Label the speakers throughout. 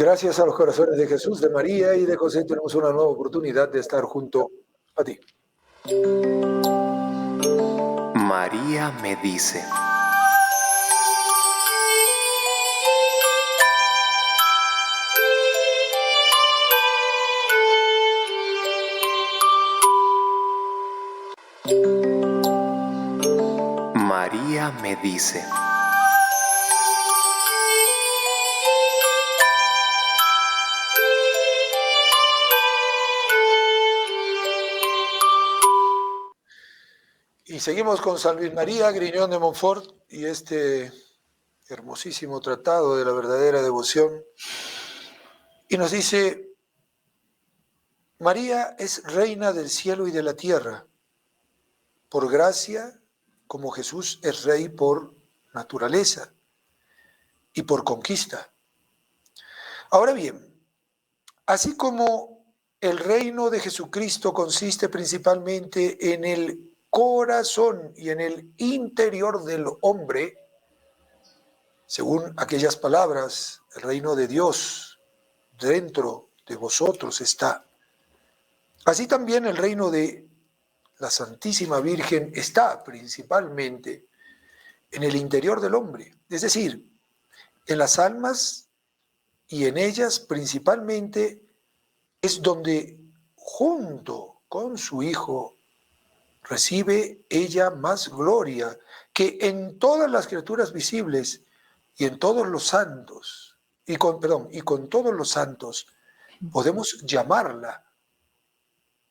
Speaker 1: Gracias a los corazones de Jesús, de María y de José tenemos una nueva oportunidad de estar junto a ti.
Speaker 2: María me dice. María me dice.
Speaker 1: Y seguimos con San Luis María Griñón de Montfort y este hermosísimo tratado de la verdadera devoción. Y nos dice, María es reina del cielo y de la tierra, por gracia, como Jesús es rey por naturaleza y por conquista. Ahora bien, así como el reino de Jesucristo consiste principalmente en el corazón y en el interior del hombre, según aquellas palabras, el reino de Dios dentro de vosotros está. Así también el reino de la Santísima Virgen está principalmente en el interior del hombre, es decir, en las almas y en ellas principalmente es donde junto con su Hijo recibe ella más gloria que en todas las criaturas visibles y en todos los santos, y con todos los santos podemos llamarla,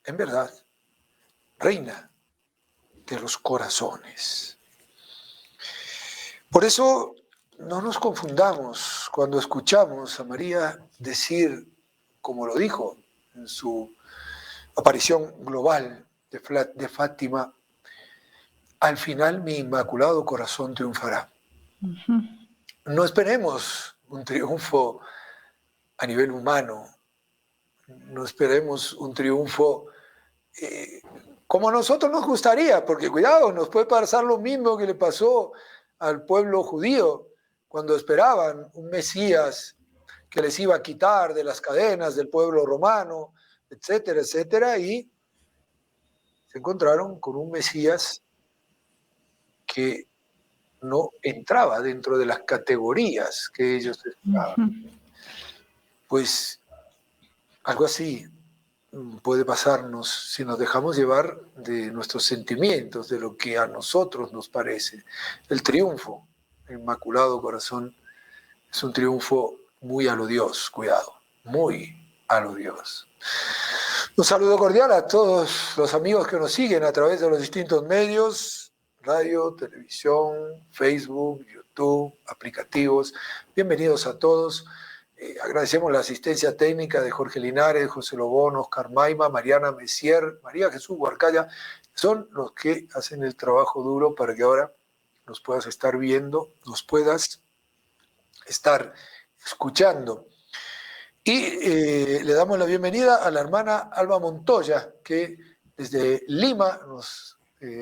Speaker 1: en verdad, reina de los corazones. Por eso no nos confundamos cuando escuchamos a María decir, como lo dijo en su aparición global de Fátima, al final mi inmaculado corazón triunfará. No esperemos un triunfo a nivel humano, no esperemos un triunfo como a nosotros nos gustaría, porque cuidado, nos puede pasar lo mismo que le pasó al pueblo judío cuando esperaban un Mesías que les iba a quitar de las cadenas del pueblo romano, etcétera, etcétera, y se encontraron con un Mesías que no entraba dentro de las categorías que ellos esperaban. Pues algo así puede pasarnos si nos dejamos llevar de nuestros sentimientos, de lo que a nosotros nos parece. El triunfo, el Inmaculado Corazón, es un triunfo muy a lo Dios, cuidado, muy a lo Dios. Un saludo cordial a todos los amigos que nos siguen a través de los distintos medios, radio, televisión, Facebook, YouTube, aplicativos. Bienvenidos a todos. Agradecemos la asistencia técnica de Jorge Linares, José Lobón, Oscar Maima, Mariana Messier, María Jesús Huarcaya. Son los que hacen el trabajo duro para que ahora nos puedas estar viendo, nos puedas estar escuchando. Y le damos la bienvenida a la hermana Alba Montoya, que desde Lima nos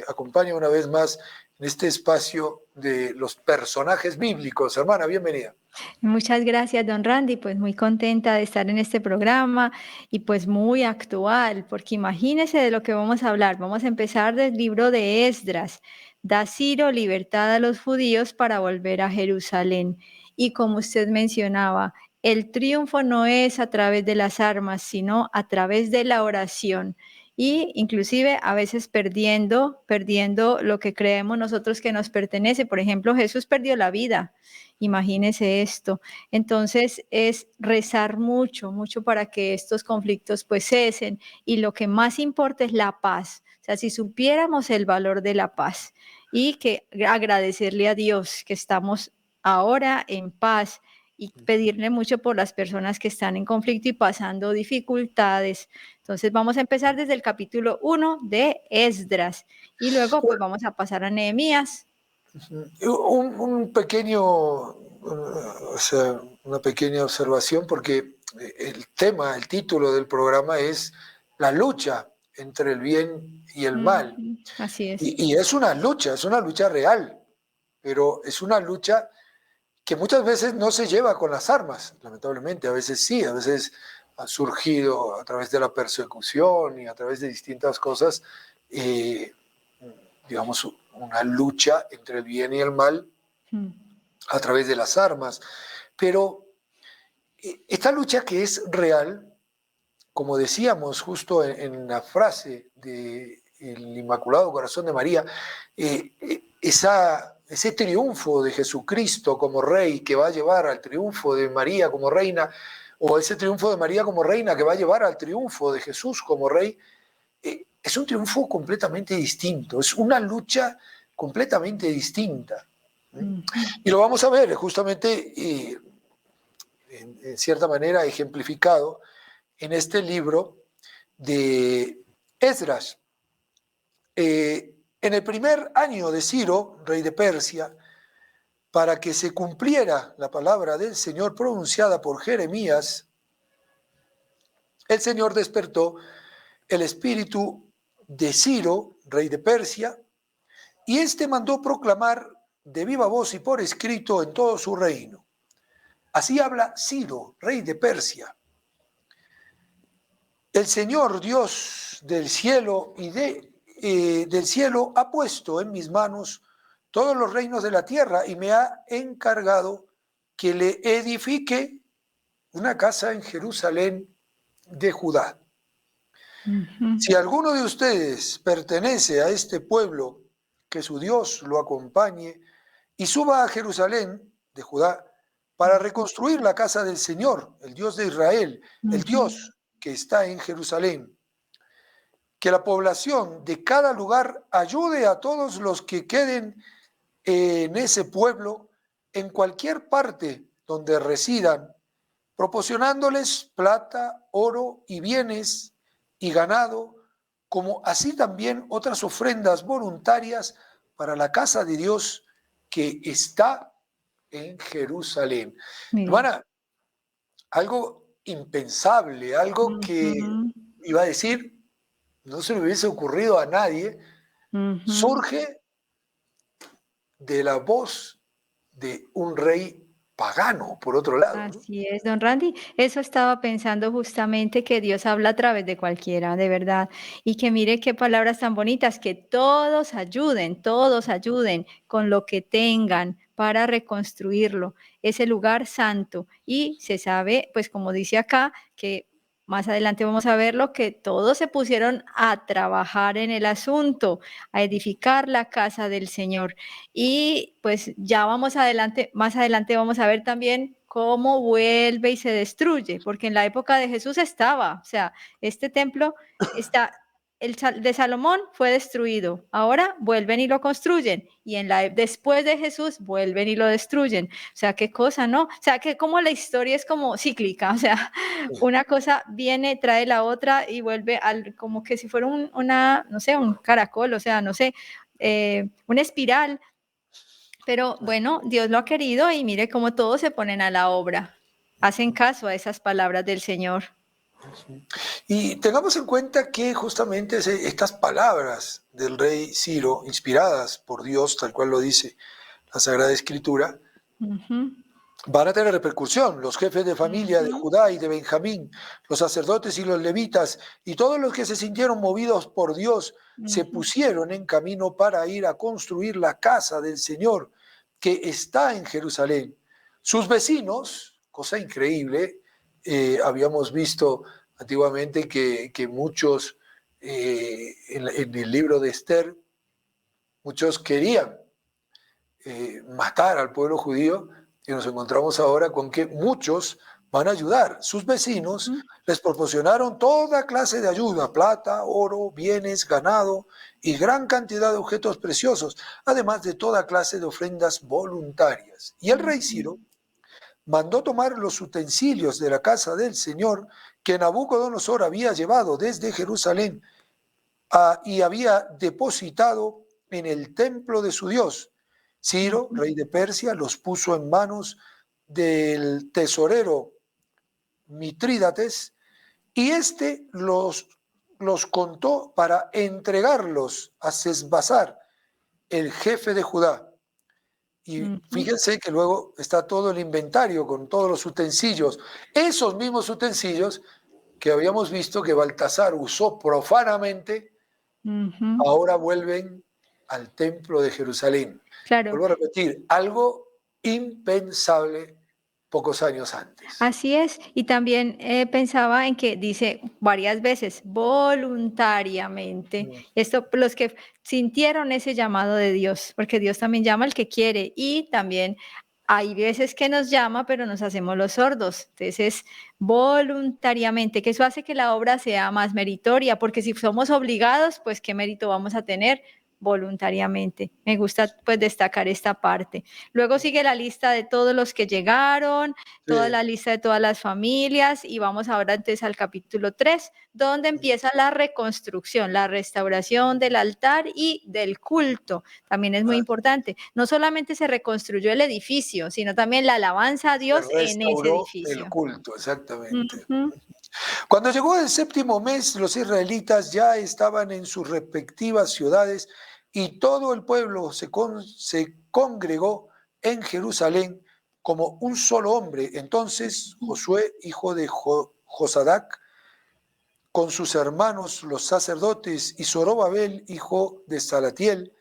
Speaker 1: acompaña una vez más en este espacio de los personajes bíblicos. Hermana, bienvenida.
Speaker 3: Muchas gracias, don Randy, pues muy contenta de estar en este programa y pues muy actual, porque imagínese de lo que vamos a hablar. Vamos a empezar del libro de Esdras. Da Ciro libertad a los judíos para volver a Jerusalén. Y como usted mencionaba, el triunfo no es a través de las armas, sino a través de la oración. Y inclusive a veces perdiendo lo que creemos nosotros que nos pertenece. Por ejemplo, Jesús perdió la vida. Imagínese esto. Entonces es rezar mucho, mucho para que estos conflictos pues cesen, y lo que más importa es la paz. O sea, si supiéramos el valor de la paz y que agradecerle a Dios que estamos ahora en paz y pedirle mucho por las personas que están en conflicto y pasando dificultades. Entonces vamos a empezar desde el capítulo 1 de Esdras y luego pues vamos a pasar a Nehemías.
Speaker 1: Un pequeño, una pequeña observación, porque el tema, el título del programa es la lucha entre el bien y el mal.
Speaker 3: Así es.
Speaker 1: Y es una lucha real, pero es una lucha que muchas veces no se lleva con las armas, lamentablemente, a veces sí, a veces ha surgido a través de la persecución y a través de distintas cosas, eh, digamos, una lucha entre el bien y el mal
Speaker 3: Mm.
Speaker 1: a través de las armas. Pero esta lucha que es real, como decíamos justo en la frase del Inmaculado Corazón de María, ese triunfo de Jesucristo como Rey que va a llevar al triunfo de María como Reina, o ese triunfo de María como Reina que va a llevar al triunfo de Jesús como Rey, es un triunfo completamente distinto, es una lucha completamente distinta.
Speaker 3: Ujú.
Speaker 1: Y lo vamos a ver justamente, en cierta manera, ejemplificado en este libro de Esdras. En el primer año de Ciro, rey de Persia, para que se cumpliera la palabra del Señor pronunciada por Jeremías, el Señor despertó el espíritu de Ciro, rey de Persia, y éste mandó proclamar de viva voz y por escrito en todo su reino. Así habla Ciro, rey de Persia. El Señor Dios del cielo del cielo ha puesto en mis manos todos los reinos de la tierra y me ha encargado que le edifique una casa en Jerusalén de Judá.
Speaker 3: Ujú.
Speaker 1: Si alguno de ustedes pertenece a este pueblo, que su Dios lo acompañe y suba a Jerusalén de Judá para reconstruir la casa del Señor, el Dios de Israel, el
Speaker 3: Ujú.
Speaker 1: Dios que está en Jerusalén. Que la población de cada lugar ayude a todos los que queden en ese pueblo, en cualquier parte donde residan, proporcionándoles plata, oro y bienes y ganado, como así también otras ofrendas voluntarias para la casa de Dios que está en Jerusalén.
Speaker 3: Mira.
Speaker 1: Hermana, algo impensable, algo que
Speaker 3: Ujú.
Speaker 1: iba a decir, no se le hubiese ocurrido a nadie,
Speaker 3: Ujú.
Speaker 1: surge de la voz de un rey pagano, por otro lado, ¿no?
Speaker 3: Así es, don Randy. Eso estaba pensando justamente que Dios habla a través de cualquiera, de verdad. Y que mire qué palabras tan bonitas, que todos ayuden con lo que tengan para reconstruirlo, ese lugar santo. Y se sabe, pues como dice acá, que más adelante vamos a verlo, que todos se pusieron a trabajar en el asunto, a edificar la casa del Señor. Y pues ya vamos adelante, más adelante vamos a ver también cómo vuelve y se destruye, porque en la época de Jesús estaba, o sea, este templo está, de Salomón fue destruido, ahora vuelven y lo construyen, y después de Jesús vuelven y lo destruyen. O sea, qué cosa, ¿no? O sea, que como la historia es como cíclica, o sea, una cosa viene, trae la otra y vuelve como que si fuera una, no sé, un caracol, o sea, no sé, una espiral, pero bueno, Dios lo ha querido y mire cómo todos se ponen a la obra, hacen caso a esas palabras del Señor.
Speaker 1: Y tengamos en cuenta que justamente estas palabras del rey Ciro, inspiradas por Dios, tal cual lo dice la Sagrada Escritura,
Speaker 3: Ujú.
Speaker 1: van a tener repercusión. Los jefes de familia de
Speaker 3: Ujú.
Speaker 1: Judá y de Benjamín, los sacerdotes y los levitas, y todos los que se sintieron movidos por Dios, se
Speaker 3: Ujú.
Speaker 1: pusieron en camino para ir a construir la casa del Señor que está en Jerusalén. Sus vecinos, cosa increíble, habíamos visto antiguamente que muchos, en el libro de Esther, muchos querían matar al pueblo judío, y nos encontramos ahora con que muchos van a ayudar. Sus vecinos
Speaker 3: Ujú.
Speaker 1: les proporcionaron toda clase de ayuda, plata, oro, bienes, ganado y gran cantidad de objetos preciosos, además de toda clase de ofrendas voluntarias. Y el rey
Speaker 3: Ujú.
Speaker 1: Ciro mandó tomar los utensilios de la casa del Señor que Nabucodonosor había llevado desde Jerusalén y había depositado en el templo de su Dios. Ciro,
Speaker 3: Ujú.
Speaker 1: rey de Persia, los puso en manos del tesorero Mitrídates y éste los contó para entregarlos a Sesbazar, el jefe de Judá. Y
Speaker 3: Ujú,
Speaker 1: fíjense que luego está todo el inventario con todos los utensilios. Esos mismos utensilios que habíamos visto que Baltasar usó profanamente,
Speaker 3: ujú.
Speaker 1: ahora vuelven al templo de Jerusalén.
Speaker 3: Claro,
Speaker 1: Vuelvo a repetir, algo impensable pocos años antes.
Speaker 3: así es. Y también pensaba en que dice varias veces, voluntariamente.
Speaker 1: Mm,
Speaker 3: Esto, los que sintieron ese llamado de Dios, porque Dios también llama al que quiere y también hay veces que nos llama, pero nos hacemos los sordos. Entonces es voluntariamente, que eso hace que la obra sea más meritoria, porque si somos obligados, pues qué mérito vamos a tener voluntariamente. Me gusta pues destacar esta parte. Luego sigue la lista de todos los que llegaron, toda
Speaker 1: sí,
Speaker 3: la lista de todas las familias y vamos ahora entonces al capítulo 3, donde empieza la reconstrucción, la restauración del altar y del culto. También es muy
Speaker 1: ah,
Speaker 3: importante. No solamente se reconstruyó el edificio, sino también la alabanza a
Speaker 1: se
Speaker 3: Dios en ese
Speaker 1: restauró el
Speaker 3: edificio.
Speaker 1: culto, exactamente.
Speaker 3: Ujú,
Speaker 1: Cuando llegó el séptimo mes, los israelitas ya estaban en sus respectivas ciudades y todo el pueblo se congregó en Jerusalén como un solo hombre. Entonces Josué, hijo de Josadac, con sus hermanos los sacerdotes, y Zorobabel, hijo de Salatiel,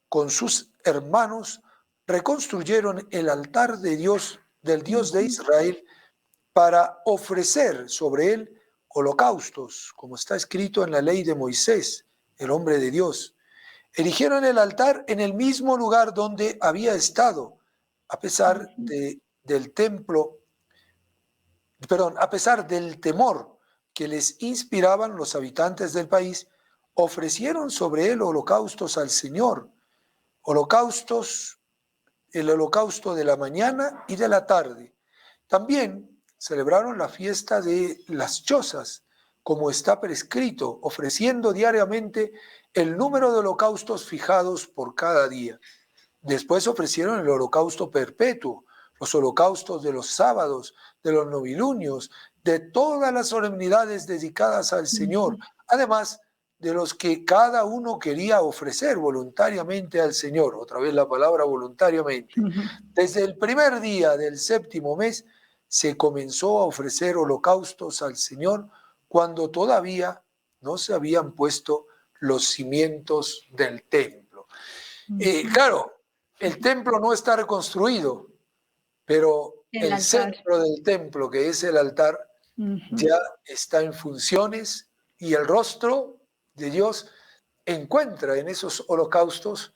Speaker 1: con sus hermanos, reconstruyeron el altar de Dios, del Dios de
Speaker 3: ujú,
Speaker 1: Israel, para ofrecer sobre él holocaustos, como está escrito en la ley de Moisés, el hombre de Dios. Erigieron el altar en el mismo lugar donde había estado, a pesar
Speaker 3: ujú,
Speaker 1: del templo, perdón, a pesar del temor que les inspiraban los habitantes del país, ofrecieron sobre él holocaustos al Señor, holocaustos, el holocausto de la mañana y de la tarde. También celebraron la fiesta de las chozas, como está prescrito, ofreciendo diariamente el número de holocaustos fijados por cada día. Después ofrecieron el holocausto perpetuo, los holocaustos de los sábados, de los novilunios, de todas las solemnidades dedicadas al Señor,
Speaker 3: ujú,
Speaker 1: además de los que cada uno quería ofrecer voluntariamente al Señor. Otra vez la palabra voluntariamente.
Speaker 3: ujú.
Speaker 1: Desde el primer día del séptimo mes se comenzó a ofrecer holocaustos al Señor cuando todavía no se habían puesto los cimientos del templo.
Speaker 3: Ujú.
Speaker 1: Claro, el templo no está reconstruido, pero
Speaker 3: El
Speaker 1: el
Speaker 3: altar.
Speaker 1: centro del templo, que es el altar,
Speaker 3: Ujú.
Speaker 1: ya está en funciones y el rostro de Dios encuentra en esos holocaustos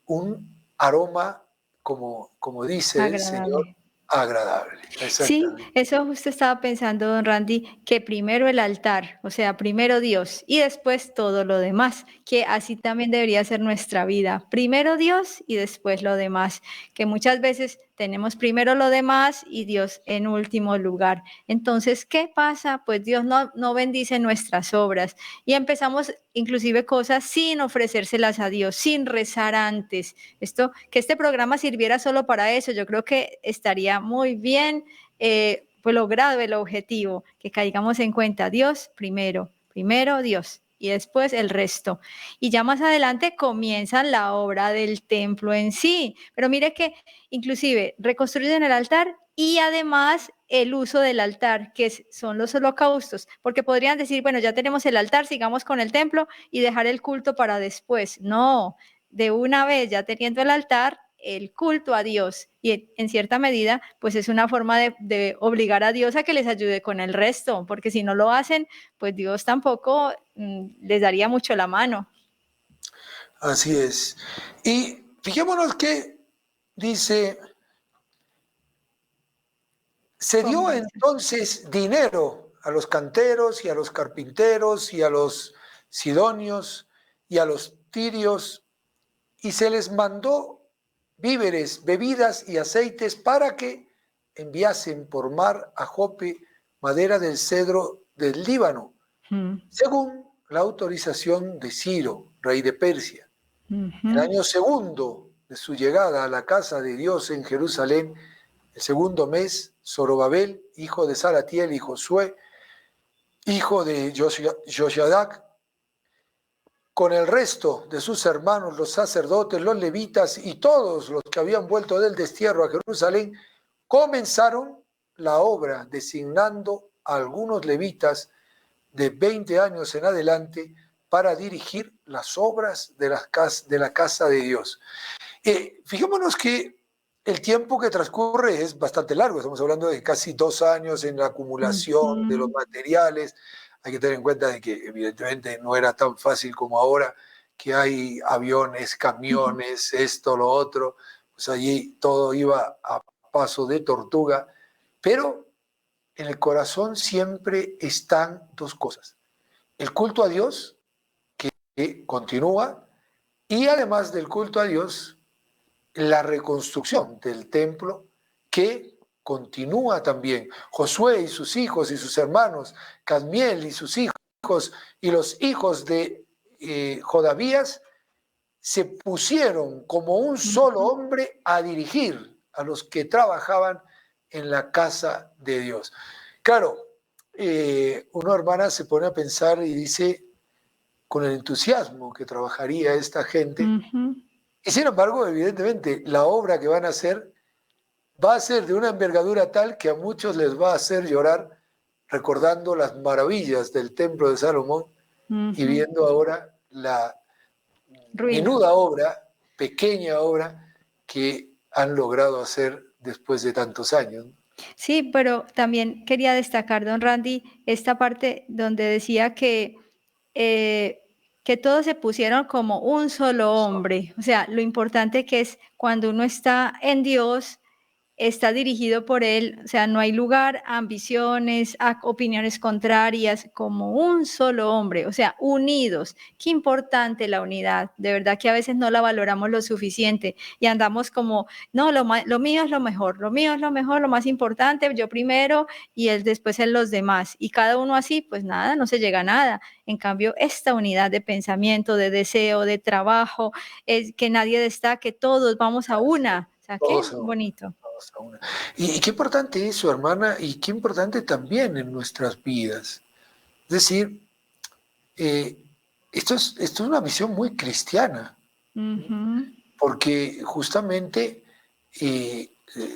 Speaker 1: un aroma, como dice el Señor,
Speaker 3: Agradable.
Speaker 1: agradable.
Speaker 3: Sí,
Speaker 1: Exactamente.
Speaker 3: eso justo estaba pensando, don Randy, que primero el altar, o sea, primero Dios y después todo lo demás, que así también debería ser nuestra vida. Primero Dios y después lo demás, que muchas veces tenemos primero lo demás y Dios en último lugar. Entonces, ¿qué pasa? Pues Dios no bendice nuestras obras y empezamos inclusive cosas sin ofrecérselas a Dios, sin rezar antes. Esto, que este programa sirviera solo para eso, yo creo que estaría muy bien pues logrado el objetivo, que caigamos en cuenta Dios primero, primero Dios y después el resto. Y ya más adelante comienza la obra del templo en sí. Pero mire que inclusive reconstruyen el altar y además el uso del altar, que son los holocaustos, porque podrían decir, bueno, ya tenemos el altar, sigamos con el templo y dejar el culto para después. No, de una vez ya teniendo el altar, el culto a Dios y en cierta medida pues es una forma de obligar a Dios a que les ayude con el resto, porque si no lo hacen, pues Dios tampoco les daría mucho la mano.
Speaker 1: Así es. Y fijémonos que dice, se dio
Speaker 3: Comienza.
Speaker 1: entonces dinero a los canteros y a los carpinteros y a los sidonios y a los tirios, y se les mandó víveres, bebidas y aceites para que enviasen por mar a Jope madera del cedro del Líbano,
Speaker 3: Mm,
Speaker 1: según la autorización de Ciro, rey de Persia. El
Speaker 3: ujú,
Speaker 1: año segundo de su llegada a la casa de Dios en Jerusalén, el segundo mes, Zorobabel, hijo de Salatiel, y Josué, hijo de Josadac, con el resto de sus hermanos, los sacerdotes, los levitas y todos los que habían vuelto del destierro a Jerusalén, comenzaron la obra designando a algunos levitas de 20 años en adelante para dirigir las obras de la casa de Dios. Fijémonos que el tiempo que transcurre es bastante largo, estamos hablando de casi 2 años en la acumulación de los materiales. Hay que tener en cuenta de que evidentemente no era tan fácil como ahora, que hay aviones, camiones, esto, lo otro, pues allí todo iba a paso de tortuga, pero en el corazón siempre están 2 cosas: el culto a Dios, que continúa, y además del culto a Dios, la reconstrucción del templo, que continúa también. Josué y sus hijos y sus hermanos, Cadmiel y sus hijos y los hijos de Jodavías, se pusieron como un solo hombre a dirigir a los que trabajaban en la casa de Dios. Claro, una hermana se pone a pensar y dice, con el entusiasmo que trabajaría esta gente, y sin embargo, evidentemente, la obra que van a hacer va a ser de una envergadura tal que a muchos les va a hacer llorar recordando las maravillas del templo de Salomón y viendo ahora la menuda obra, pequeña obra que han logrado hacer después de tantos años.
Speaker 3: Sí, pero también quería destacar, don Randy, esta parte donde decía que todos se pusieron como un solo hombre. O sea, lo importante que es cuando uno está en Dios, está dirigido por Él, o sea, no hay lugar a ambiciones, a opiniones contrarias, como un solo hombre, o sea, unidos. Qué importante la unidad, de verdad que a veces no la valoramos lo suficiente y andamos como, no, lo mío es lo mejor, lo mío es lo mejor, lo más importante, yo primero y él después en los demás. Y cada uno así, pues nada, no se llega a nada. En cambio, esta unidad de pensamiento, de deseo, de trabajo, es que nadie destaque, todos vamos a una. O sea, qué bonito.
Speaker 1: Y qué importante eso, hermana, y qué importante también en nuestras vidas. Es decir, esto es una visión muy cristiana, porque justamente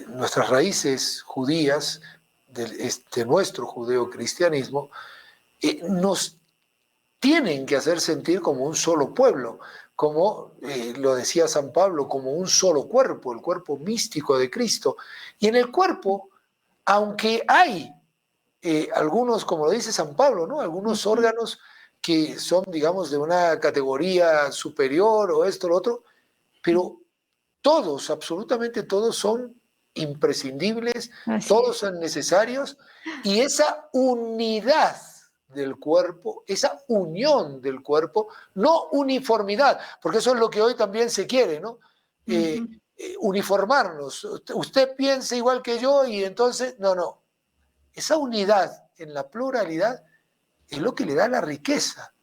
Speaker 1: nuestras raíces judías, de nuestro judeocristianismo, nos tienen que hacer sentir como un solo pueblo, como lo decía San Pablo, como un solo cuerpo, el cuerpo místico de Cristo. Y en el cuerpo, aunque hay algunos, como lo dice San Pablo, ¿no? Algunos órganos que son, digamos, de una categoría superior o esto o lo otro, pero todos, absolutamente todos son imprescindibles, todos son necesarios, y esa unidad del cuerpo, esa unión del cuerpo, no uniformidad, porque eso es lo que hoy también se quiere, ¿no? Uniformarnos. Usted piensa igual que yo y entonces, no. Esa unidad en la pluralidad es lo que le da la riqueza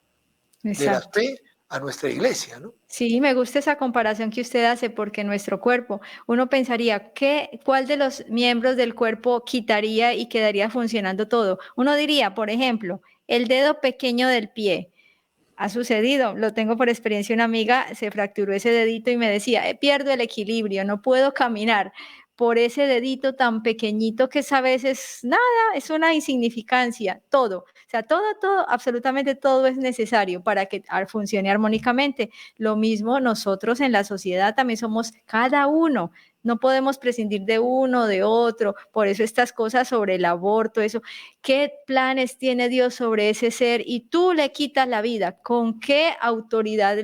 Speaker 1: de la fe a nuestra iglesia, ¿no?
Speaker 3: Sí, me gusta esa comparación que usted hace porque nuestro cuerpo, uno pensaría, ¿cuál de los miembros del cuerpo quitaría y quedaría funcionando todo? Uno diría, por ejemplo, el dedo pequeño del pie. Ha sucedido, lo tengo por experiencia, una amiga se fracturó ese dedito y me decía, pierdo el equilibrio, no puedo caminar por ese dedito tan pequeñito que es a veces nada, es una insignificancia, todo, o sea, todo, absolutamente todo es necesario para que funcione armónicamente. Lo mismo nosotros en la sociedad también somos cada uno, no podemos prescindir de uno, de otro, por eso estas cosas sobre el aborto, eso, ¿qué planes tiene Dios sobre ese ser? Y tú le quitas la vida, ¿con qué autoridad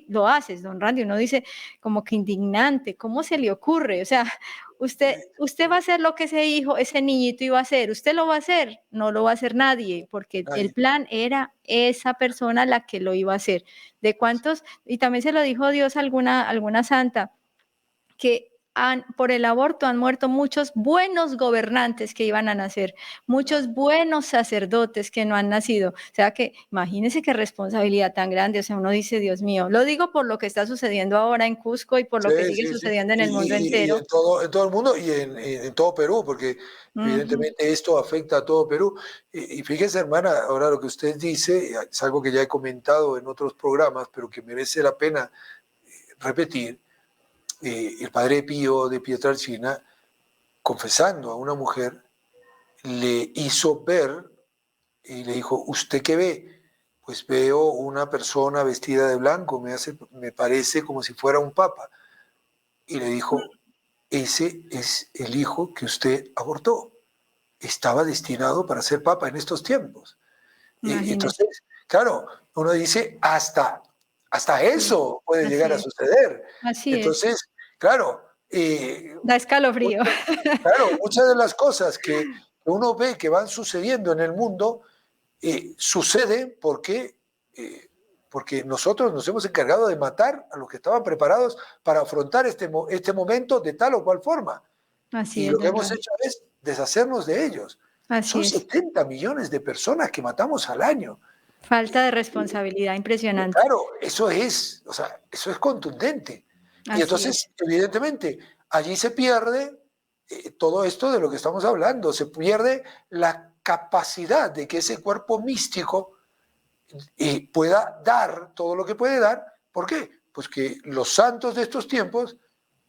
Speaker 3: lo haces, don Randy? Uno dice como que indignante, ¿cómo se le ocurre? O sea, usted va a hacer lo que ese hijo, ese niñito iba a hacer, ¿usted lo va a hacer? No lo va a hacer nadie, porque el plan era esa persona la que lo iba a hacer. ¿De cuántos? Y también se lo dijo Dios a alguna santa, que por el aborto han muerto muchos buenos gobernantes que iban a nacer, muchos buenos sacerdotes que no han nacido. O sea que imagínense qué responsabilidad tan grande. O sea, uno dice, Dios mío, lo digo por lo que está sucediendo ahora en Cusco y por lo que
Speaker 1: Sí,
Speaker 3: sigue
Speaker 1: sí, sí.
Speaker 3: sucediendo en el mundo
Speaker 1: Y
Speaker 3: entero.
Speaker 1: en todo el mundo y en todo Perú, porque
Speaker 3: Ujú,
Speaker 1: evidentemente esto afecta a todo Perú. Y fíjese, hermana, ahora lo que usted dice es algo que ya he comentado en otros programas, pero que merece la pena repetir. El padre Pío de Pietrelcina, confesando a una mujer, le hizo ver y le dijo, ¿usted qué ve? Pues veo una persona vestida de blanco, me parece como si fuera un papa. Y le dijo, ese es el hijo que usted abortó. Estaba destinado para ser papa en estos tiempos.
Speaker 3: imagínese.
Speaker 1: Entonces, claro, uno dice, hasta
Speaker 3: Sí,
Speaker 1: eso puede llegar
Speaker 3: así
Speaker 1: a
Speaker 3: es,
Speaker 1: suceder.
Speaker 3: así es.
Speaker 1: Entonces, claro,
Speaker 3: Da escalofrío.
Speaker 1: claro, muchas de las cosas que uno ve que van sucediendo en el mundo suceden eh, porque nosotros nos hemos encargado de matar a los que estaban preparados para afrontar este momento de tal o cual forma.
Speaker 3: Así
Speaker 1: Y
Speaker 3: es,
Speaker 1: lo que
Speaker 3: don
Speaker 1: hemos
Speaker 3: Ran.
Speaker 1: hecho es deshacernos de ellos.
Speaker 3: Así
Speaker 1: Son
Speaker 3: es.
Speaker 1: 70 millones de personas que matamos al año.
Speaker 3: Falta de responsabilidad impresionante.
Speaker 1: Claro, eso es, o sea, eso es contundente. Y
Speaker 3: Así es.
Speaker 1: entonces, evidentemente, allí se pierde todo esto de lo que estamos hablando, se pierde la capacidad de que ese cuerpo místico pueda dar todo lo que puede dar. ¿Por qué? Pues que los santos de estos tiempos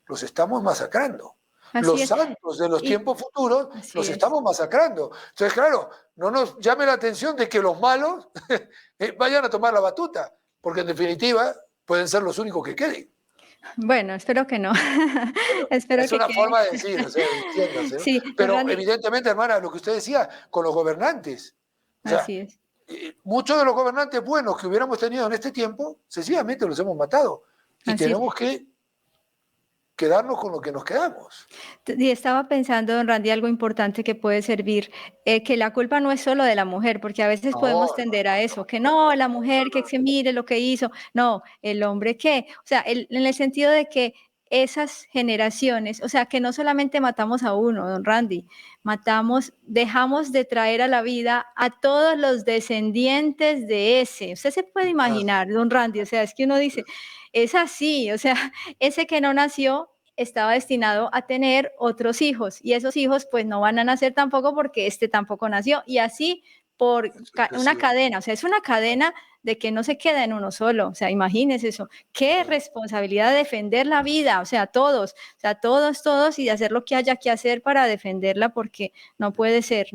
Speaker 1: los estamos masacrando.
Speaker 3: Así
Speaker 1: Los
Speaker 3: es.
Speaker 1: santos de los
Speaker 3: Y
Speaker 1: tiempos futuros
Speaker 3: así
Speaker 1: los
Speaker 3: es.
Speaker 1: estamos masacrando. Entonces, claro, no nos llame la atención de que los malos vayan a tomar la batuta, porque en definitiva pueden ser los únicos que queden.
Speaker 3: Bueno, espero que no.
Speaker 1: Bueno,
Speaker 3: Espero
Speaker 1: es
Speaker 3: que
Speaker 1: una
Speaker 3: quede.
Speaker 1: forma de decir, o sea, entiéndase, ¿no?
Speaker 3: Sí, don
Speaker 1: Pero
Speaker 3: Randy,
Speaker 1: evidentemente, hermana, lo que usted decía con los gobernantes, o sea,
Speaker 3: así es.
Speaker 1: muchos de los gobernantes buenos que hubiéramos tenido en este tiempo, sencillamente los hemos matado y
Speaker 3: Así es.
Speaker 1: tenemos que quedarnos con lo que nos quedamos.
Speaker 3: Y estaba pensando, don Randy, algo importante que puede servir, que la culpa no es solo de la mujer, porque a veces
Speaker 1: No,
Speaker 3: podemos tender a eso, que no, la mujer que se mire lo que hizo, no, el hombre qué, o sea, en el sentido de que esas generaciones, o sea, que no solamente matamos a uno, don Randy, matamos, dejamos de traer a la vida a todos los descendientes de ese. Usted se puede imaginar, don Randy, o sea, es que uno dice, es así, o sea, ese que no nació estaba destinado a tener otros hijos y esos hijos pues no van a nacer tampoco porque este tampoco nació y así por una
Speaker 1: sucesivamente.
Speaker 3: cadena, o sea, es una cadena de que no se queda en uno solo, o sea, imagínense eso, qué responsabilidad de defender la vida, o sea, todos y de hacer lo que haya que hacer para defenderla porque no puede ser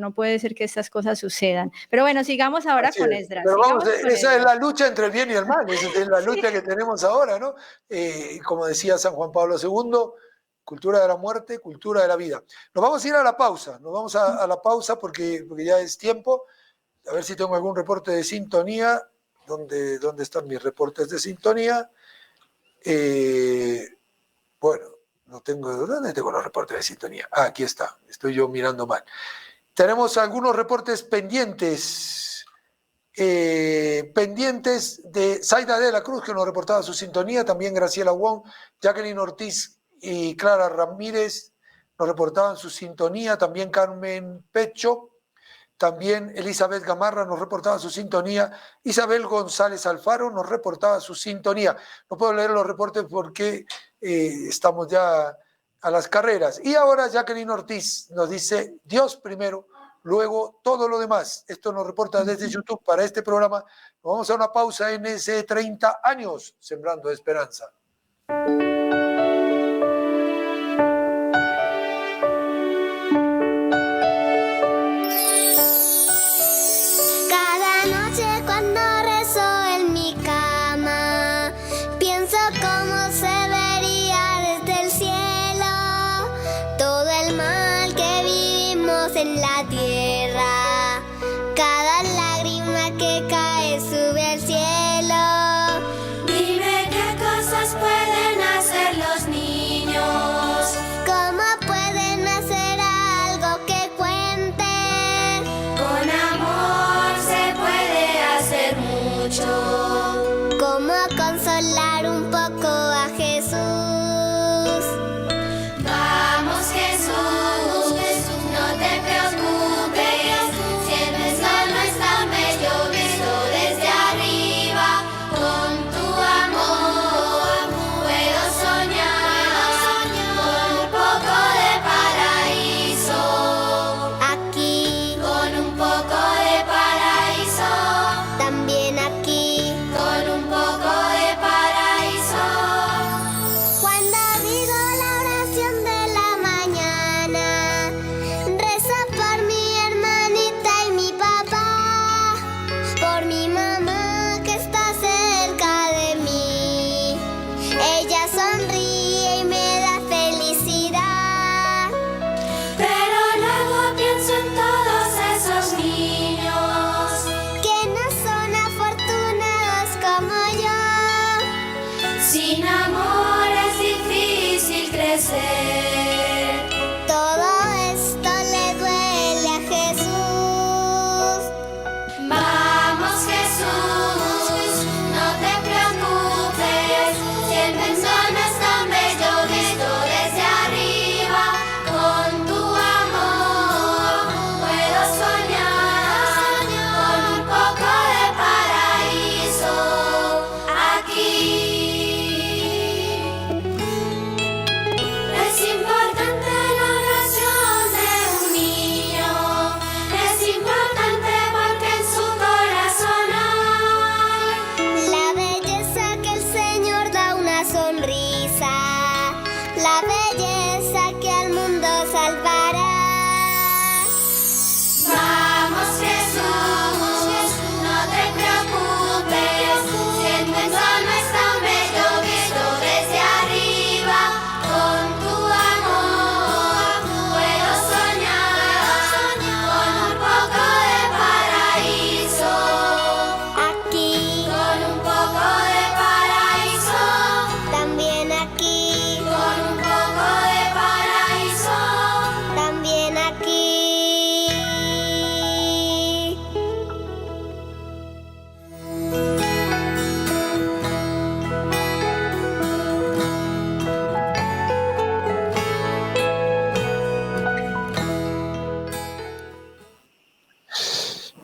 Speaker 3: que estas cosas sucedan. Pero bueno, sigamos ahora
Speaker 1: Así
Speaker 3: con
Speaker 1: es.
Speaker 3: Esdras,
Speaker 1: Pero vamos,
Speaker 3: sigamos con
Speaker 1: esa es
Speaker 3: Esdras.
Speaker 1: la lucha entre el bien y el mal, esa es la
Speaker 3: Sí,
Speaker 1: lucha que tenemos ahora, ¿no? Como decía San Juan Pablo II, cultura de la muerte, cultura de la vida. Nos vamos a ir a la pausa, nos vamos a la pausa porque ya es tiempo. A ver si tengo algún reporte de sintonía. ¿Dónde están mis reportes de sintonía? Bueno, no tengo. ¿Dónde tengo los reportes de sintonía? Ah, aquí está. Estoy yo mirando mal. Tenemos algunos reportes pendientes de Zaida de la Cruz, que nos reportaba su sintonía, también Graciela Wong, Jacqueline Ortiz y Clara Ramírez nos reportaban su sintonía, también Carmen Pecho, también Elizabeth Gamarra nos reportaba su sintonía, Isabel González Alfaro nos reportaba su sintonía. No puedo leer los reportes porque estamos ya a las carreras. Y ahora Jacqueline Ortiz nos dice, Dios primero, luego todo lo demás. Esto nos reporta desde YouTube para este programa. Nos vamos a una pausa en ese 30 años, Sembrando Esperanza.
Speaker 4: Cada noche cuando rezo en mi cama, pienso cómo se vería desde el cielo todo el mal que vivimos en la tierra. Cada lágrima que cae sube al cielo. Dime qué cosas pueden hacer los niños. ¿Cómo pueden hacer algo que cuente? Con amor se puede hacer mucho. ¿Cómo consolar un poco a Jesús? ella sonríe y me da felicidad.
Speaker 5: Pero luego pienso en todos esos niños
Speaker 4: Que no son afortunados como yo.
Speaker 5: sin amor es difícil crecer.
Speaker 4: Todo esto le duele a Jesús.
Speaker 5: Vamos Jesús, no te preocupes, si el mundo no es tan bello visto desde arriba, con tu amor puedo soñar con un poco de paraíso aquí. Es importante la oración de un niño, es importante porque en su corazón hay
Speaker 4: La belleza que el Señor da una sonrisa. La belleza que al mundo salvará.
Speaker 5: Vamos Jesús, no te preocupes, si el mundo no es tan bello visto desde arriba, con tu amor puedo soñar con un poco de paraíso,
Speaker 4: Aquí,
Speaker 5: con un poco de paraíso,
Speaker 4: también aquí,
Speaker 5: con un poco de paraíso.
Speaker 4: también aquí.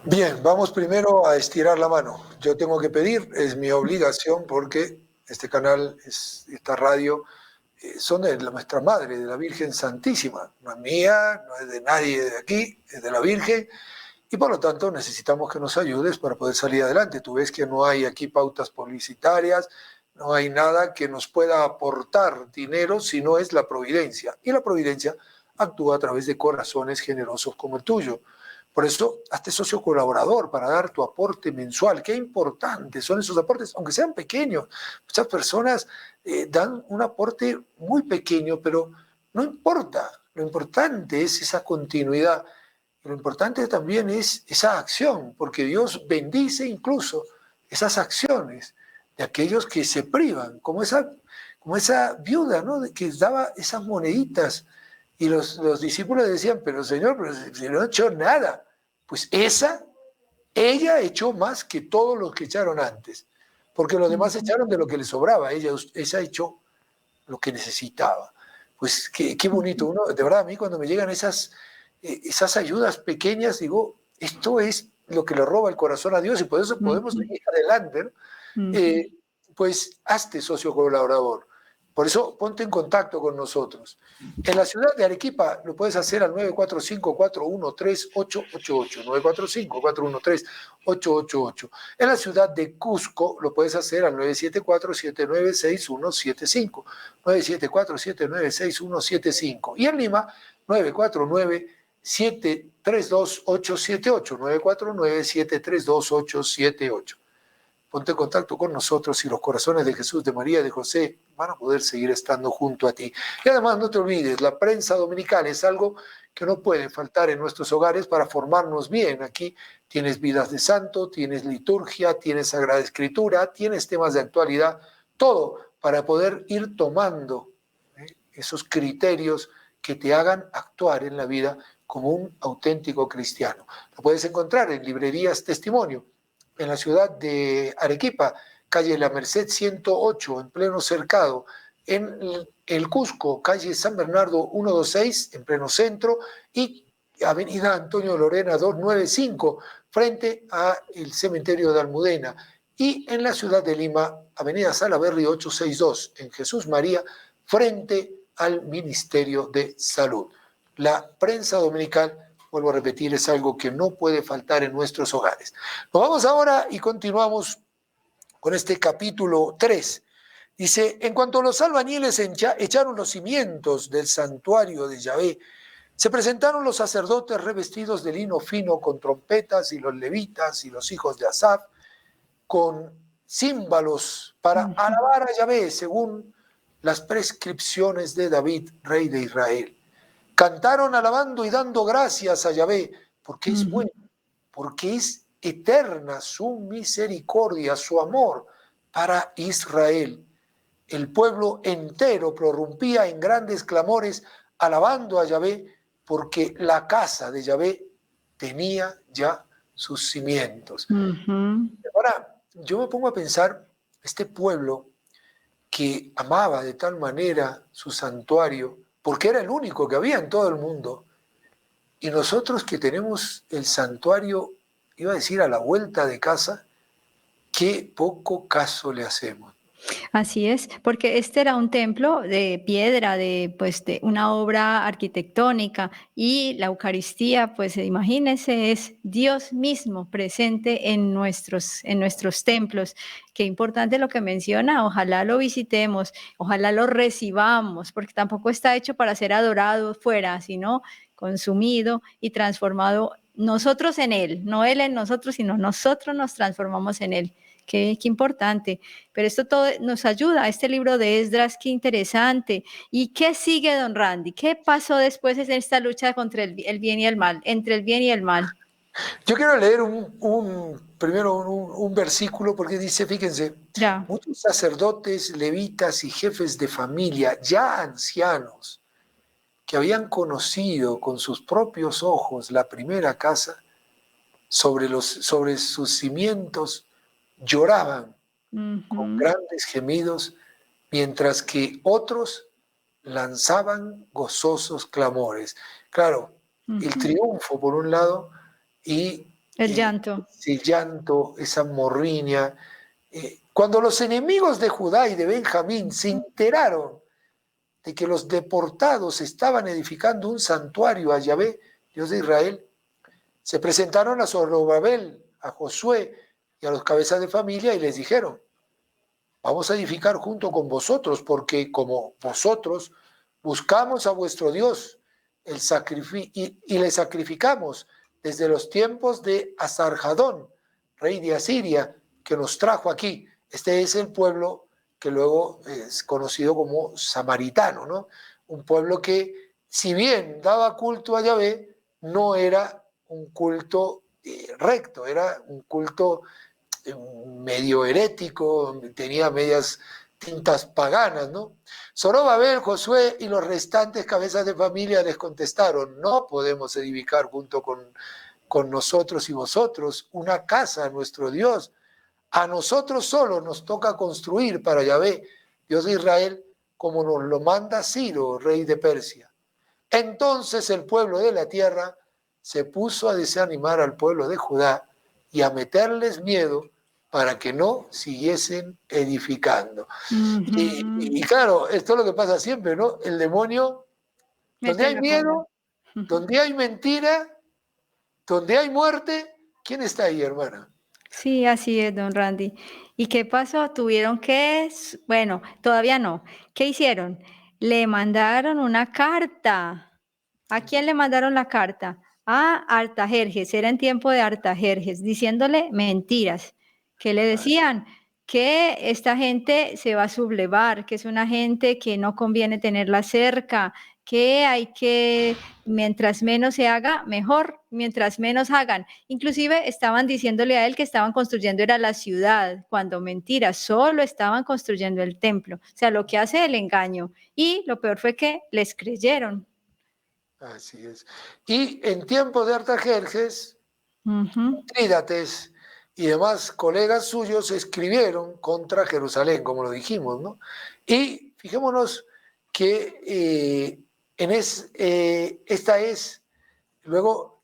Speaker 1: Bien, vamos primero a estirar la mano. Yo tengo que pedir, es mi obligación, porque este canal, esta radio, son de nuestra Madre, de la Virgen Santísima. No es mía, no es de nadie de aquí, es de la Virgen. Y por lo tanto necesitamos que nos ayudes para poder salir adelante. Tú ves que no hay aquí pautas publicitarias, no hay nada que nos pueda aportar dinero si no es la providencia. Y la providencia actúa a través de corazones generosos como el tuyo. Por eso, hazte socio colaborador para dar tu aporte mensual. Qué importantes son esos aportes, aunque sean pequeños. Muchas personas dan un aporte muy pequeño, pero no importa. Lo importante es esa continuidad. Lo importante también es esa acción, porque Dios bendice incluso esas acciones de aquellos que se privan, como esa viuda, ¿no? Que daba esas moneditas. Y los discípulos decían, pero Señor, pero si no ha hecho nada. Pues ella echó más que todos los que echaron antes, porque los demás echaron de lo que les sobraba, ella echó lo que necesitaba. Pues qué bonito, uno, de verdad, a mí cuando me llegan esas ayudas pequeñas, digo, esto es lo que le roba el corazón a Dios y por eso podemos seguir adelante, ¿no? Pues hazte socio colaborador. Por eso ponte en contacto con nosotros. En la ciudad de Arequipa lo puedes hacer al 945-413-888, 945-413-888. En la ciudad de Cusco lo puedes hacer al 974-796175, 974-796175. Y en Lima, 949-732-878, 949-732-878. Ponte en contacto con nosotros y los corazones de Jesús, de María y de José van a poder seguir estando junto a ti. Y además no te olvides, la prensa dominical es algo que no puede faltar en nuestros hogares para formarnos bien. Aquí tienes vidas de santo, tienes liturgia, tienes Sagrada Escritura, tienes temas de actualidad, todo para poder ir tomando esos criterios que te hagan actuar en la vida como un auténtico cristiano. Lo puedes encontrar en librerías Testimonio, en la ciudad de Arequipa, calle La Merced 108, en pleno Cercado, en el Cusco, calle San Bernardo 126, en pleno centro, y avenida Antonio Lorena 295, frente al cementerio de Almudena, y en la ciudad de Lima, avenida Salaberry 862, en Jesús María, frente al Ministerio de Salud. La prensa dominical, vuelvo a repetir, es algo que no puede faltar en nuestros hogares. Nos vamos ahora y continuamos con este capítulo 3. Dice, en cuanto los albañiles echaron los cimientos del santuario de Yahvé, se presentaron los sacerdotes revestidos de lino fino con trompetas y los levitas y los hijos de Asaf con címbalos para alabar a Yahvé según las prescripciones de David, rey de Israel. Cantaron alabando y dando gracias a Yahvé, porque es bueno, porque es eterna su misericordia, su amor para Israel. El pueblo entero prorrumpía en grandes clamores, alabando a Yahvé, porque la casa de Yahvé tenía ya sus cimientos. Ahora, yo me pongo a pensar, este pueblo que amaba de tal manera su santuario, porque era el único que había en todo el mundo, y nosotros que tenemos el santuario, iba a decir, a la vuelta de casa, qué poco caso le hacemos.
Speaker 3: Así es, porque este era un templo de piedra, pues, de una obra arquitectónica, y la Eucaristía, pues imagínense, es Dios mismo presente en nuestros templos. Qué importante lo que menciona, ojalá lo visitemos, ojalá lo recibamos, porque tampoco está hecho para ser adorado fuera, sino consumido y transformado nosotros en Él, no Él en nosotros, sino nosotros nos transformamos en Él. Qué importante. Pero esto todo nos ayuda, este libro de Esdras, qué interesante. ¿Y qué sigue, don Randy? ¿Qué pasó después en esta lucha contra el bien y el mal, entre el bien y el mal?
Speaker 1: Yo quiero leer primero un versículo porque dice, fíjense,
Speaker 3: Ya.
Speaker 1: muchos sacerdotes, levitas y jefes de familia, ya ancianos, que habían conocido con sus propios ojos la primera casa, sobre sus cimientos, lloraban con grandes gemidos, mientras que otros lanzaban gozosos clamores. Claro, el triunfo por un lado y
Speaker 3: el llanto.
Speaker 1: ese llanto, esa morriña. Cuando los enemigos de Judá y de Benjamín se enteraron de que los deportados estaban edificando un santuario a Yahvé, Dios de Israel, se presentaron a Zorobabel, a Josué y a los cabezas de familia y les dijeron, vamos a edificar junto con vosotros, porque como vosotros buscamos a vuestro Dios y le sacrificamos desde los tiempos de Asarjadón, rey de Asiria, que nos trajo aquí. Este es el pueblo que luego es conocido como samaritano, ¿no? Un pueblo que, si bien daba culto a Yahvé, no era un culto recto, era un culto medio herético, tenía medias tintas paganas, ¿no? Zorobabel, Josué y los restantes cabezas de familia les contestaron, no podemos edificar junto con nosotros y vosotros una casa a nuestro Dios. A nosotros solo nos toca construir para Yahvé, Dios de Israel, como nos lo manda Ciro, rey de Persia. Entonces el pueblo de la tierra se puso a desanimar al pueblo de Judá y a meterles miedo para que no siguiesen edificando. Y claro, esto es lo que pasa siempre, ¿no? El demonio, donde hay miedo, donde hay mentira, donde hay muerte, ¿quién está ahí, hermana?
Speaker 3: Sí, así es, don Randy. ¿Y qué pasó? Tuvieron que, bueno, todavía no. ¿Qué hicieron? Le mandaron una carta. ¿A quién le mandaron la carta? A Artajerjes, era en tiempo de Artajerjes, diciéndole mentiras. ¿Qué le decían? Que esta gente se va a sublevar, que es una gente que no conviene tenerla cerca, que hay que, mientras menos se haga, mejor, mientras menos hagan. Inclusive estaban diciéndole a él que estaban construyendo era la ciudad, cuando mentira, solo estaban construyendo el templo. O sea, lo que hace el engaño. Y lo peor fue que les creyeron.
Speaker 1: Así es. Y en tiempo de Artajerjes, Trídates y demás colegas suyos escribieron contra Jerusalén, como lo dijimos, ¿no? Y fijémonos que esta es, luego,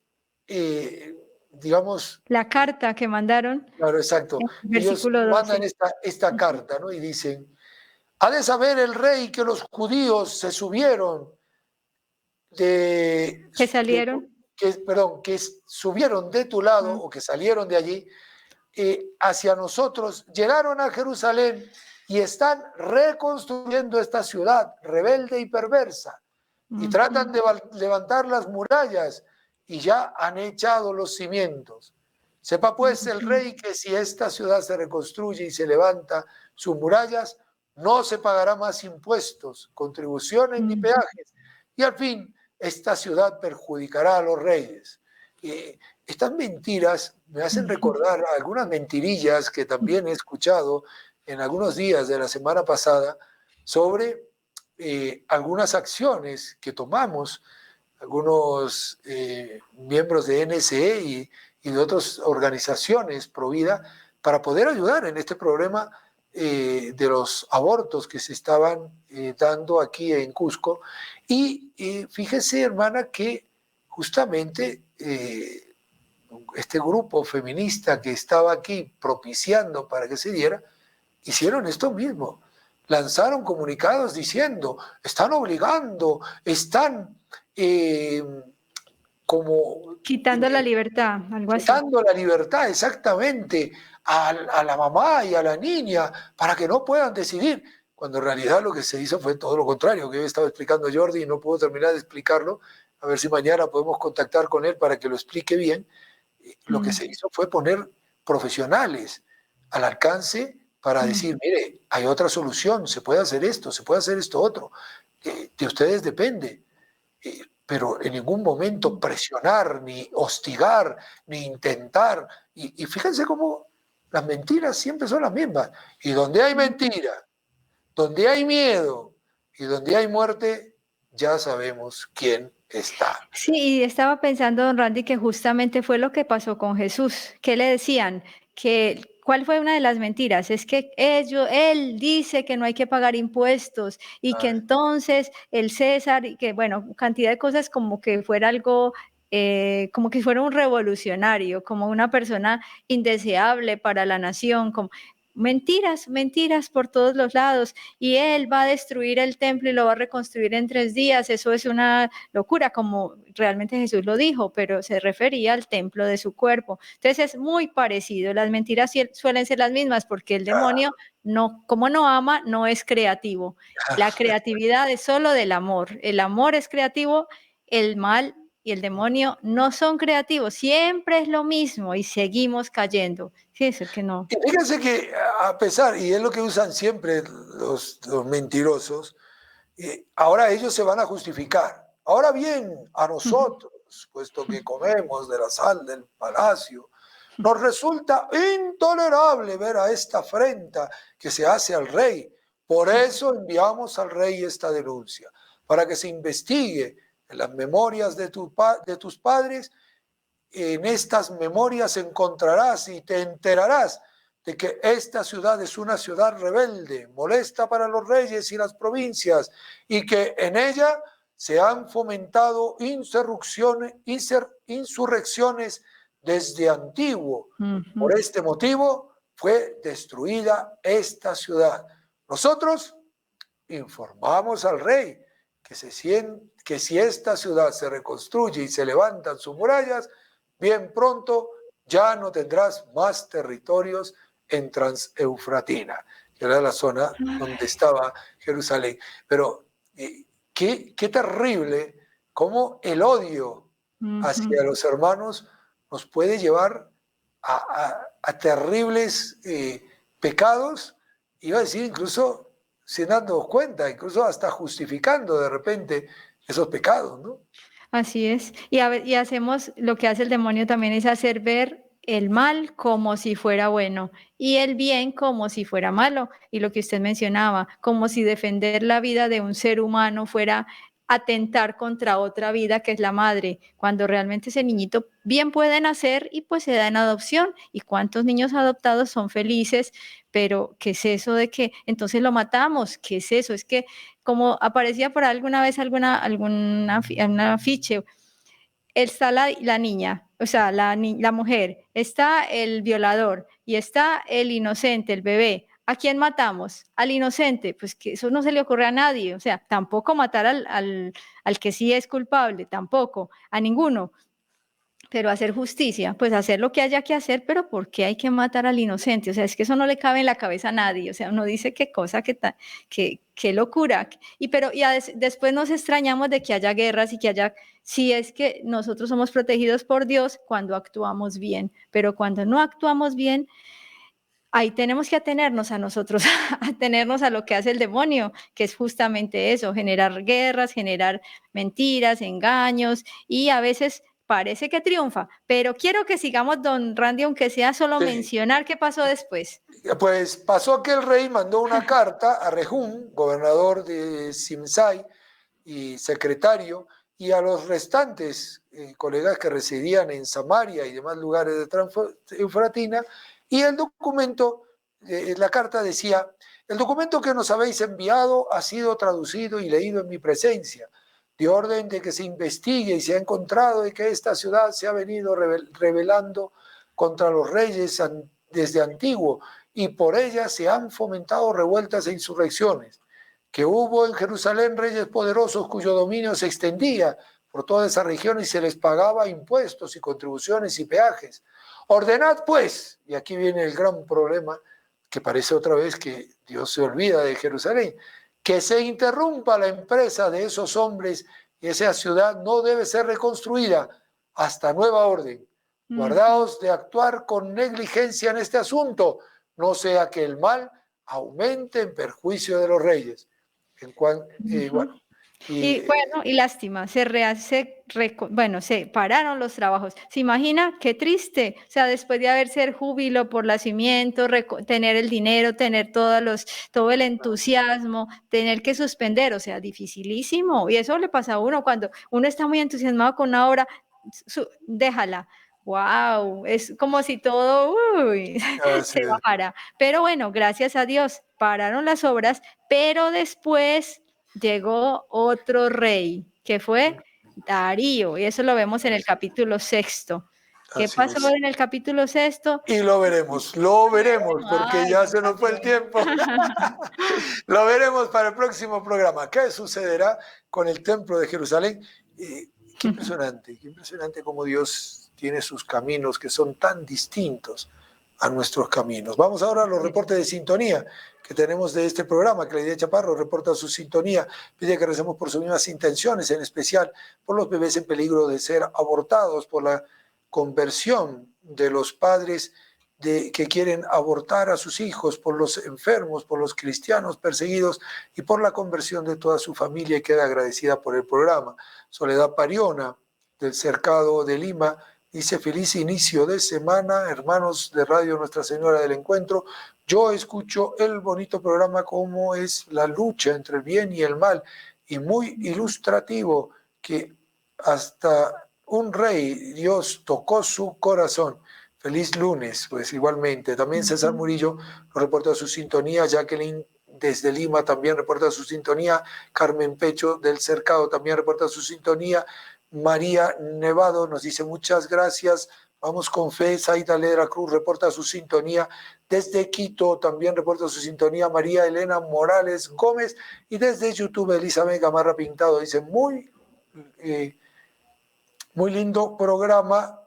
Speaker 1: digamos...
Speaker 3: La carta que mandaron.
Speaker 1: Claro, exacto. Ellos mandan esta carta, ¿no? Y dicen, ha de saber el rey que los judíos se subieron que subieron de tu lado o que salieron de allí hacia nosotros, llegaron a Jerusalén y están reconstruyendo esta ciudad rebelde y perversa y tratan de levantar las murallas y ya han echado los cimientos. Sepa pues el rey que si esta ciudad se reconstruye y se levanta sus murallas, no se pagará más impuestos, contribuciones ni peajes, y al fin esta ciudad perjudicará a los reyes. Estas mentiras me hacen recordar algunas mentirillas que también he escuchado en algunos días de la semana pasada sobre algunas acciones que tomamos, algunos miembros de NSE y de otras organizaciones pro vida para poder ayudar en este problema de los abortos que se estaban dando aquí en Cusco. Y fíjese, hermana, que justamente este grupo feminista que estaba aquí propiciando para que se diera, hicieron esto mismo. Lanzaron comunicados diciendo, están obligando, están como...
Speaker 3: Quitando la libertad, algo así.
Speaker 1: Quitando la libertad, exactamente, a la mamá y a la niña para que no puedan decidir, cuando en realidad lo que se hizo fue todo lo contrario, que yo estaba explicando Jordi y no puedo terminar de explicarlo, a ver si mañana podemos contactar con él para que lo explique bien. Lo que se hizo fue poner profesionales al alcance para decir, mire, hay otra solución, se puede hacer esto otro, de ustedes depende. Pero en ningún momento presionar, ni hostigar, ni intentar. Y fíjense cómo las mentiras siempre son las mismas. Y donde hay mentira, donde hay miedo y donde hay muerte, ya sabemos quién está.
Speaker 3: Sí, y estaba pensando, don Randy, que justamente fue lo que pasó con Jesús. ¿Qué le decían? ¿Cuál fue una de las mentiras? Es que él dice que no hay que pagar impuestos y que entonces el César, y que bueno, cantidad de cosas como que fuera algo, como que fuera un revolucionario, como una persona indeseable para la nación, como mentiras, mentiras por todos los lados. Y él va a destruir el templo y lo va a reconstruir en 3 días. Eso es una locura, como realmente Jesús lo dijo, pero se refería al templo de su cuerpo. Entonces es muy parecido. Las mentiras suelen ser las mismas porque el demonio, no, como no ama, no es creativo. La creatividad es solo del amor. El amor es creativo, el mal y el demonio no son creativos. Siempre es lo mismo y seguimos cayendo. Sí, es el que no.
Speaker 1: Y fíjense que a pesar, y es lo que usan siempre los mentirosos, ahora ellos se van a justificar. Ahora bien, a nosotros, puesto que comemos de la sal del palacio, nos resulta intolerable ver a esta afrenta que se hace al rey. Por eso enviamos al rey esta denuncia, para que se investigue en las memorias de tus padres. En estas memorias encontrarás y te enterarás de que esta ciudad es una ciudad rebelde, molesta para los reyes y las provincias, y que en ella se han fomentado insurrecciones desde antiguo. Por este motivo fue destruida esta ciudad. Nosotros informamos al rey que si esta ciudad se reconstruye y se levantan sus murallas, bien pronto ya no tendrás más territorios en Transeufratina, que era la zona donde estaba Jerusalén. Pero qué terrible cómo el odio hacia los hermanos nos puede llevar a terribles pecados, iba a decir incluso sin darnos cuenta, incluso hasta justificando de repente esos pecados, ¿no?
Speaker 3: Así es. Y hacemos lo que hace el demonio también, es hacer ver el mal como si fuera bueno y el bien como si fuera malo. Y lo que usted mencionaba, como si defender la vida de un ser humano fuera atentar contra otra vida que es la madre, cuando realmente ese niñito bien puede nacer y pues se da en adopción. ¿Y cuántos niños adoptados son felices? Pero ¿qué es eso de que entonces lo matamos? ¿Qué es eso? Es que como aparecía por alguna vez algún afiche, está la niña, o sea, la mujer, está el violador y está el inocente, el bebé. ¿A quién matamos? Al inocente. Pues que eso no se le ocurre a nadie. O sea, tampoco matar al que sí es culpable, tampoco, a ninguno. Pero hacer justicia, pues hacer lo que haya que hacer, pero ¿por qué hay que matar al inocente? O sea, es que eso no le cabe en la cabeza a nadie. O sea, uno dice qué cosa, qué locura. Pero después nos extrañamos de que haya guerras y que haya, si es que nosotros somos protegidos por Dios cuando actuamos bien, pero cuando no actuamos bien, ahí tenemos que atenernos a nosotros, atenernos a lo que hace el demonio, que es justamente eso, generar guerras, generar mentiras, engaños, y a veces parece que triunfa. Pero quiero que sigamos, don Randy, aunque sea solo
Speaker 1: Sí.
Speaker 3: mencionar qué pasó después.
Speaker 1: Pues pasó que el rey mandó una carta a Rehum, gobernador de Simsai y secretario, y a los restantes colegas que residían en Samaria y demás lugares de Eufratina, y el documento, la carta decía: el documento que nos habéis enviado ha sido traducido y leído en mi presencia, de orden de que se investigue y se ha encontrado de que esta ciudad se ha venido rebelando contra los reyes desde antiguo, y por ella se han fomentado revueltas e insurrecciones, que hubo en Jerusalén reyes poderosos cuyo dominio se extendía por toda esa región y se les pagaba impuestos y contribuciones y peajes. Ordenad pues, y aquí viene el gran problema, que parece otra vez que Dios se olvida de Jerusalén, que se interrumpa la empresa de esos hombres y esa ciudad no debe ser reconstruida hasta nueva orden. Guardaos de actuar con negligencia en este asunto, no sea que el mal aumente en perjuicio de los reyes. Bueno,
Speaker 3: Y bueno, y lástima, se pararon los trabajos. ¿Se imagina? Qué triste. O sea, después de haberse júbilo por nacimiento, tener el dinero, tener todo el entusiasmo, tener que suspender, o sea, dificilísimo. Y eso le pasa a uno cuando uno está muy entusiasmado con una obra, déjala. Wow, es como si todo se bajara. Pero bueno, gracias a Dios, pararon las obras, pero después llegó otro rey, que fue Darío, y eso lo vemos en el capítulo 6. ¿Qué
Speaker 1: así
Speaker 3: pasó
Speaker 1: es.
Speaker 3: en el capítulo 6?
Speaker 1: Y lo veremos, porque
Speaker 3: Ay,
Speaker 1: ya se nos fue el tiempo. Lo veremos para el próximo programa. ¿Qué sucederá con el templo de Jerusalén? Qué impresionante cómo Dios tiene sus caminos que son tan distintos a nuestros caminos. Vamos ahora a los reportes de sintonía que tenemos de este programa. Claudia Chaparro reporta su sintonía, pide que recemos por sus mismas intenciones, en especial por los bebés en peligro de ser abortados, por la conversión de los padres que quieren abortar a sus hijos, por los enfermos, por los cristianos perseguidos y por la conversión de toda su familia, y queda agradecida por el programa. Soledad Pariona, del Cercado de Lima, dice: feliz inicio de semana, hermanos de Radio Nuestra Señora del Encuentro. Yo escucho el bonito programa como es la lucha entre el bien y el mal, y muy ilustrativo que hasta un rey Dios tocó su corazón. Feliz lunes, pues igualmente. También César Murillo nos reporta su sintonía, Jacqueline desde Lima también reporta su sintonía, Carmen Pecho del Cercado también reporta su sintonía, María Nevado nos dice muchas gracias, vamos con fe. Zaida Ledra Cruz reporta su sintonía, desde Quito también reporta su sintonía, María Elena Morales Gómez, y desde YouTube Elizabeth Gamarra Pintado dice: muy lindo programa,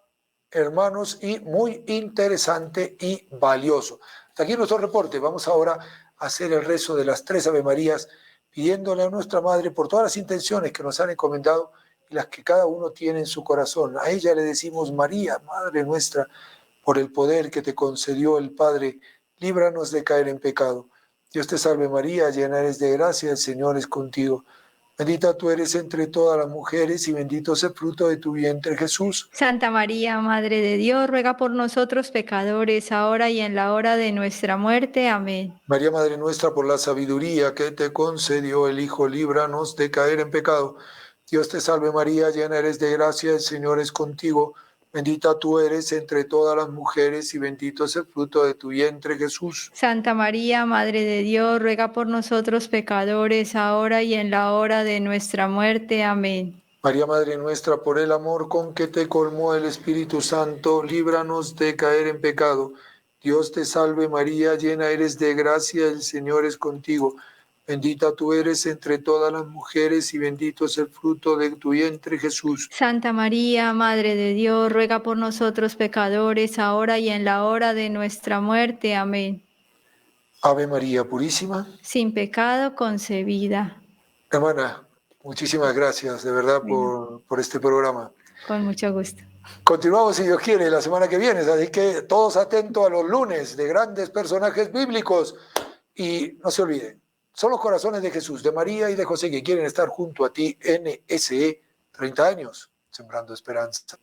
Speaker 1: hermanos, y muy interesante y valioso. Hasta aquí nuestro reporte. Vamos ahora a hacer el rezo de las 3 Ave Marías, pidiéndole a nuestra Madre por todas las intenciones que nos han encomendado y las que cada uno tiene en su corazón. A ella le decimos: María, Madre nuestra, por el poder que te concedió el Padre, líbranos de caer en pecado. Dios te salve María, llena eres de gracia, el Señor es contigo. Bendita tú eres entre todas las mujeres y bendito es el fruto de tu vientre, Jesús.
Speaker 3: Santa María, Madre de Dios, ruega por nosotros pecadores, ahora y en la hora de nuestra muerte. Amén.
Speaker 1: María, Madre nuestra, por la sabiduría que te concedió el Hijo, líbranos de caer en pecado. Dios te salve María, llena eres de gracia, el Señor es contigo. Bendita tú eres entre todas las mujeres y bendito es el fruto de tu vientre, Jesús.
Speaker 3: Santa María, Madre de Dios, ruega por nosotros pecadores, ahora y en la hora de nuestra muerte. Amén.
Speaker 1: María, Madre nuestra, por el amor con que te colmó el Espíritu Santo, líbranos de caer en pecado. Dios te salve María, llena eres de gracia, el Señor es contigo. Bendita tú eres entre todas las mujeres y bendito es el fruto de tu vientre, Jesús.
Speaker 3: Santa María, Madre de Dios, ruega por nosotros pecadores, ahora y en la hora de nuestra muerte. Amén.
Speaker 1: Ave María Purísima.
Speaker 3: Sin pecado concebida.
Speaker 1: Hermana, muchísimas gracias de verdad
Speaker 3: Bueno.
Speaker 1: por este programa.
Speaker 3: Con mucho gusto.
Speaker 1: Continuamos, si Dios quiere, la semana que viene. Así que todos atentos a los lunes de grandes personajes bíblicos. Y no se olviden, son los corazones de Jesús, de María y de José que quieren estar junto a ti. NSE, 30 años, sembrando esperanza.